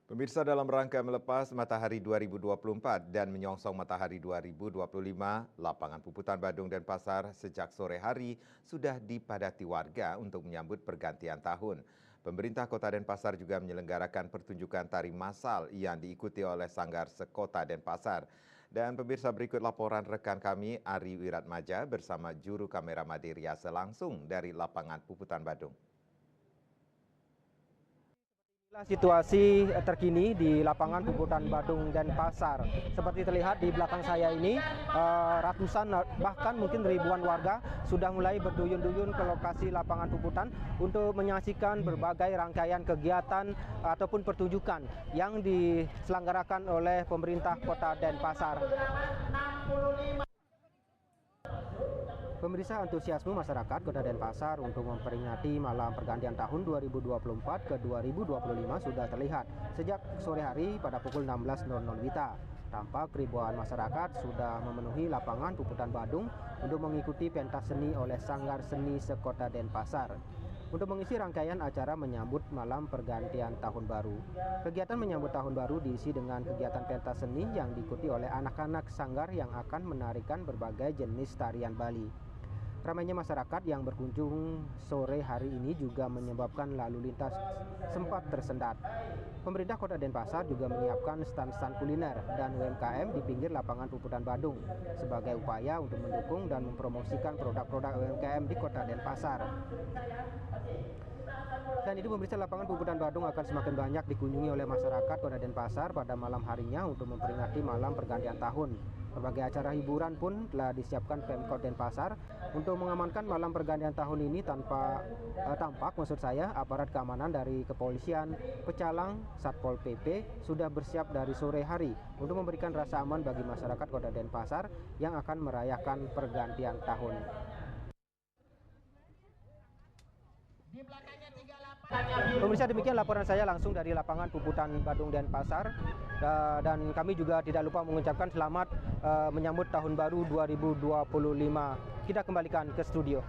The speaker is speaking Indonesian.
Pemirsa, dalam rangka melepas Matahari 2024 dan menyongsong Matahari 2025, lapangan Puputan Badung dan Pasar sejak sore hari sudah dipadati warga untuk menyambut pergantian tahun. Pemerintah Kota Denpasar juga menyelenggarakan pertunjukan tari massal yang diikuti oleh Sanggar Sekota Denpasar. Dan pemirsa, berikut laporan rekan kami Ari Wiratmaja bersama juru kamera Made Riase langsung dari lapangan Puputan Badung. Inilah situasi terkini di lapangan Puputan Badung Denpasar. Seperti terlihat di belakang saya ini, ratusan bahkan mungkin ribuan warga sudah mulai berduyun-duyun ke lokasi lapangan Puputan untuk menyaksikan berbagai rangkaian kegiatan ataupun pertunjukan yang diselenggarakan oleh pemerintah Kota Denpasar. Pemirsa, antusiasme masyarakat Kota Denpasar untuk memperingati malam pergantian tahun 2024 ke 2025 sudah terlihat sejak sore hari pada pukul 16.00 WITA. Tampak ribuan masyarakat sudah memenuhi lapangan Puputan Badung untuk mengikuti pentas seni oleh Sanggar Seni Sekota Denpasar untuk mengisi rangkaian acara menyambut malam pergantian tahun baru. Kegiatan menyambut tahun baru diisi dengan kegiatan pentas seni yang diikuti oleh anak-anak sanggar yang akan menarikan berbagai jenis tarian Bali. Ramainya masyarakat yang berkunjung sore hari ini juga menyebabkan lalu lintas sempat tersendat. Pemerintah Kota Denpasar juga menyiapkan stand-stand kuliner dan UMKM di pinggir lapangan Puputan Badung sebagai upaya untuk mendukung dan mempromosikan produk-produk UMKM di Kota Denpasar. Dan itu, pemirsa, lapangan Puputan Badung akan semakin banyak dikunjungi oleh masyarakat Kota Denpasar pada malam harinya untuk memperingati malam pergantian tahun. Berbagai acara hiburan pun telah disiapkan Pemkot Denpasar untuk mengamankan malam pergantian tahun ini tampak aparat keamanan dari kepolisian, pecalang, Satpol PP sudah bersiap dari sore hari untuk memberikan rasa aman bagi masyarakat Kota Denpasar yang akan merayakan pergantian tahun. Pemirsa, demikian laporan saya langsung dari lapangan Puputan Badung Denpasar, dan kami juga tidak lupa mengucapkan selamat menyambut tahun baru 2025. Kita kembalikan ke studio.